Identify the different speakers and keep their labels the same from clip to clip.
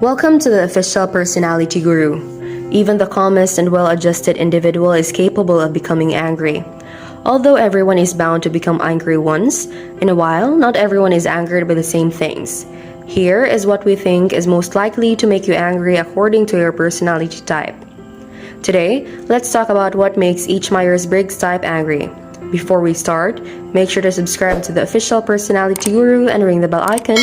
Speaker 1: Welcome to the Official Personality Guru. Even the calmest and well-adjusted individual is capable of becoming angry. Although everyone is bound to become angry once in a while, not everyone is angered by the same things. Here is what we think is most likely to make you angry according to your personality type. Today, let's talk about what makes each Myers-Briggs type angry. Before we start, make sure to subscribe to the Official Personality Guru and ring the bell icon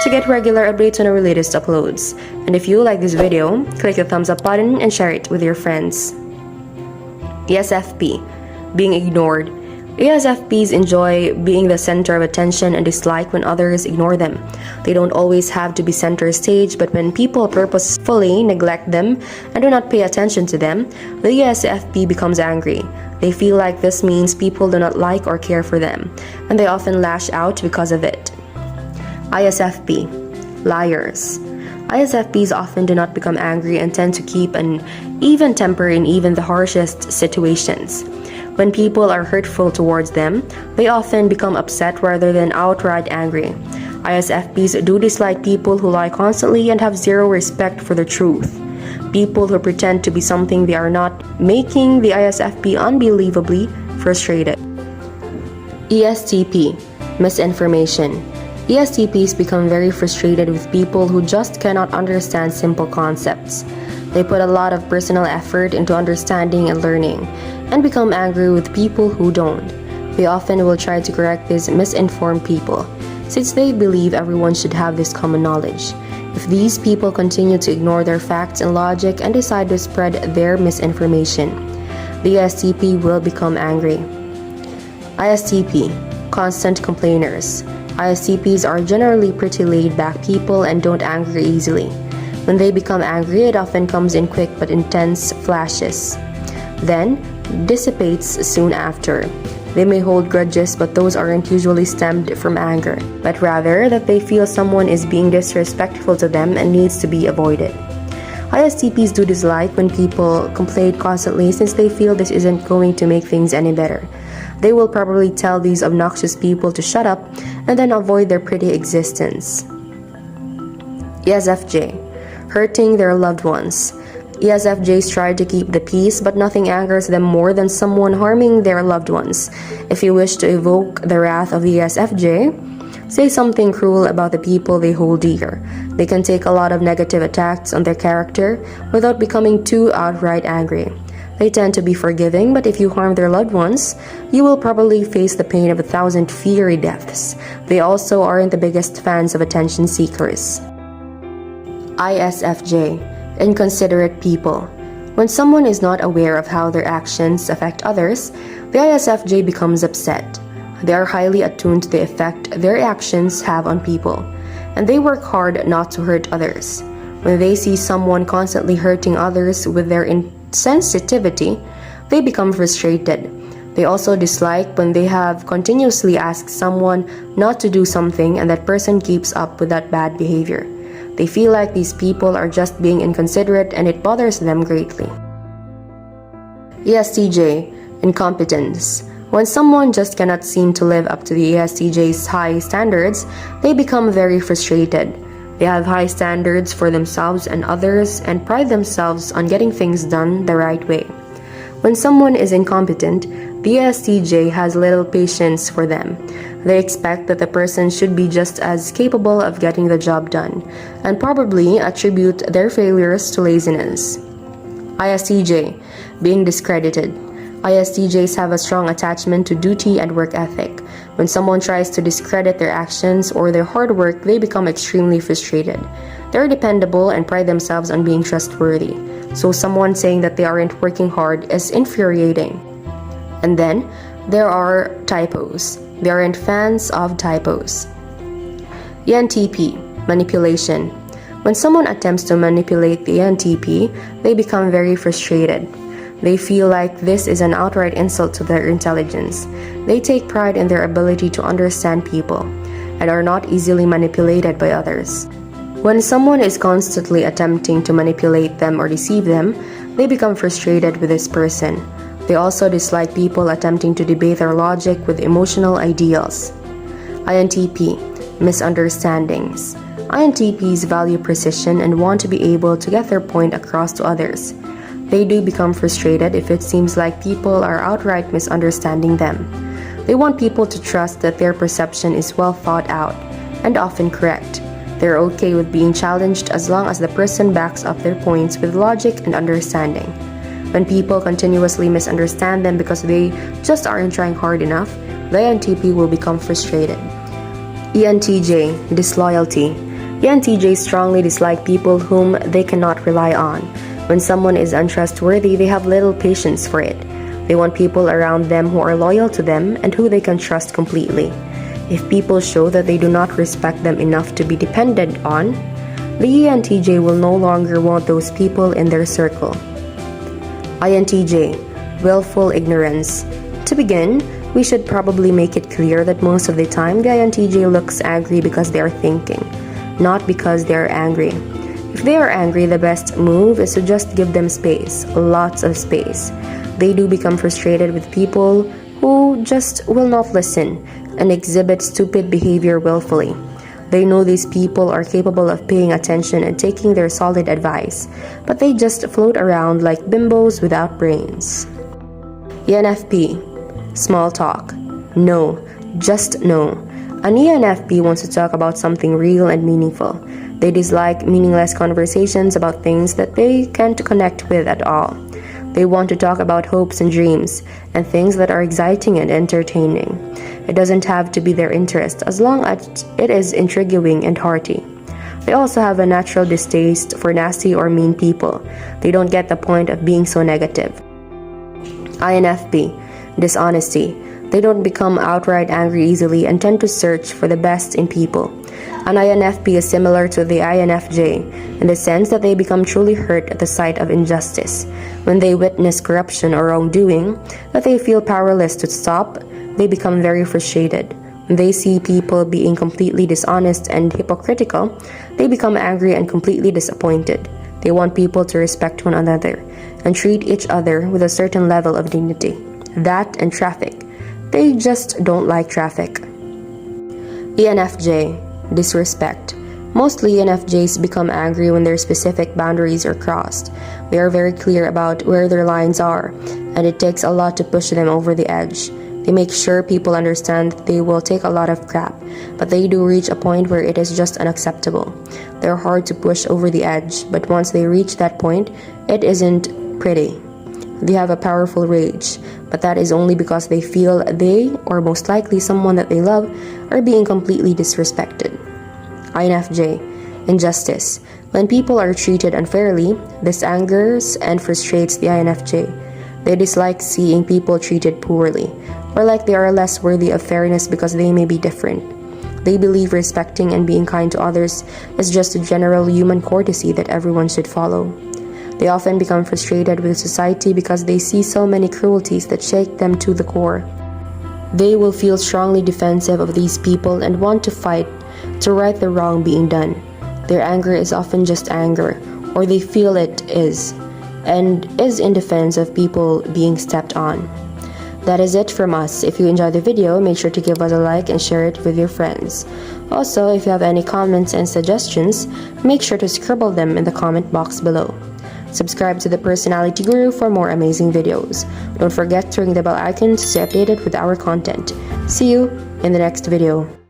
Speaker 1: to get regular updates on our latest uploads. And if you like this video, click the thumbs up button and share it with your friends. ESFP, being ignored. ESFPs enjoy being the center of attention and dislike when others ignore them. They don't always have to be center stage, but when people purposefully neglect them and do not pay attention to them, the ESFP becomes angry. They feel like this means people do not like or care for them, and they often lash out because of it. ISFP, liars. ISFPs often do not become angry and tend to keep an even temper in even the harshest situations. When people are hurtful towards them, they often become upset rather than outright angry. ISFPs do dislike people who lie constantly and have zero respect for the truth. People who pretend to be something they are not, making the ISFP unbelievably frustrated. ESTP, misinformation. ESTPs become very frustrated with people who just cannot understand simple concepts. They put a lot of personal effort into understanding and learning, and become angry with people who don't. They often will try to correct these misinformed people, since they believe everyone should have this common knowledge. If these people continue to ignore their facts and logic and decide to spread their misinformation, the ESTP will become angry. ISTP, constant complainers. ISTPs are generally pretty laid-back people and don't anger easily. When they become angry, it often comes in quick but intense flashes, then dissipates soon after. They may hold grudges, but those aren't usually stemmed from anger, but rather that they feel someone is being disrespectful to them and needs to be avoided. ISTPs do dislike when people complain constantly, since they feel this isn't going to make things any better. They will probably tell these obnoxious people to shut up and then avoid their pretty existence. ESFJ, hurting their loved ones. ESFJs try to keep the peace, but nothing angers them more than someone harming their loved ones. If you wish to evoke the wrath of the ESFJ, say something cruel about the people they hold dear. They can take a lot of negative attacks on their character without becoming too outright angry. They tend to be forgiving, but if you harm their loved ones, you will probably face the pain of 1,000 fiery deaths. They also aren't the biggest fans of attention seekers. ISFJ, inconsiderate people. When someone is not aware of how their actions affect others, the ISFJ becomes upset. They are highly attuned to the effect their actions have on people, and they work hard not to hurt others. When they see someone constantly hurting others with their insensitivity, they become frustrated. They also dislike when they have continuously asked someone not to do something and that person keeps up with that bad behavior. They feel like these people are just being inconsiderate and it bothers them greatly. ESTJ, incompetence. When someone just cannot seem to live up to the ESTJ's high standards, they become very frustrated. They have high standards for themselves and others and pride themselves on getting things done the right way. When someone is incompetent, the ESTJ has little patience for them. They expect that the person should be just as capable of getting the job done, and probably attribute their failures to laziness. ISTJ, being discredited. ISTJs have a strong attachment to duty and work ethic. When someone tries to discredit their actions or their hard work, they become extremely frustrated. They're dependable and pride themselves on being trustworthy, so someone saying that they aren't working hard is infuriating. And then, there are typos. They aren't fans of typos. ENTP, manipulation. When someone attempts to manipulate the ENTP, they become very frustrated. They feel like this is an outright insult to their intelligence. They take pride in their ability to understand people and are not easily manipulated by others. When someone is constantly attempting to manipulate them or deceive them, they become frustrated with this person. They also dislike people attempting to debate their logic with emotional ideals. INTP, misunderstandings. INTPs value precision and want to be able to get their point across to others. They do become frustrated if it seems like people are outright misunderstanding them. They want people to trust that their perception is well thought out and often correct. They're okay with being challenged as long as the person backs up their points with logic and understanding. When people continuously misunderstand them because they just aren't trying hard enough, the INTP will become frustrated. ENTJ, disloyalty. ENTJ strongly dislike people whom they cannot rely on. When someone is untrustworthy, they have little patience for it. They want people around them who are loyal to them and who they can trust completely. If people show that they do not respect them enough to be dependent on, the ENTJ will no longer want those people in their circle. INTJ, willful ignorance. To begin, we should probably make it clear that most of the time the INTJ looks angry because they are thinking, not because they are angry. If they are angry, the best move is to just give them space, lots of space. They do become frustrated with people who just will not listen and exhibit stupid behavior willfully. They know these people are capable of paying attention and taking their solid advice, but they just float around like bimbos without brains. ENFP, small talk. No, just no. An ENFP wants to talk about something real and meaningful. They dislike meaningless conversations about things that they can't connect with at all. They want to talk about hopes and dreams and things that are exciting and entertaining. It doesn't have to be their interest as long as it is intriguing and hearty. They also have a natural distaste for nasty or mean people. They don't get the point of being so negative. INFP, dishonesty. They don't become outright angry easily and tend to search for the best in people. An INFP is similar to the INFJ in the sense that they become truly hurt at the sight of injustice. When they witness corruption or wrongdoing that they feel powerless to stop, they become very frustrated. When they see people being completely dishonest and hypocritical, they become angry and completely disappointed. They want people to respect one another and treat each other with a certain level of dignity. That and traffic. They just don't like traffic. ENFJ, disrespect. Mostly ENFJs become angry when their specific boundaries are crossed. They are very clear about where their lines are, and it takes a lot to push them over the edge. They make sure people understand that they will take a lot of crap, but they do reach a point where it is just unacceptable. They're hard to push over the edge, but once they reach that point, it isn't pretty. They have a powerful rage, but that is only because they feel they, or most likely someone that they love, are being completely disrespected. INFJ, injustice. When people are treated unfairly, this angers and frustrates the INFJ. They dislike seeing people treated poorly, or like they are less worthy of fairness because they may be different. They believe respecting and being kind to others is just a general human courtesy that everyone should follow. They often become frustrated with society because they see so many cruelties that shake them to the core. They will feel strongly defensive of these people and want to fight to right the wrong being done. Their anger is often just anger, or they feel it is, and is in defense of people being stepped on. That is it from us. If you enjoyed the video, make sure to give us a like and share it with your friends. Also, if you have any comments and suggestions, make sure to scribble them in the comment box below. Subscribe to the Personality Guru for more amazing videos. Don't forget to ring the bell icon to stay updated with our content. See you in the next video.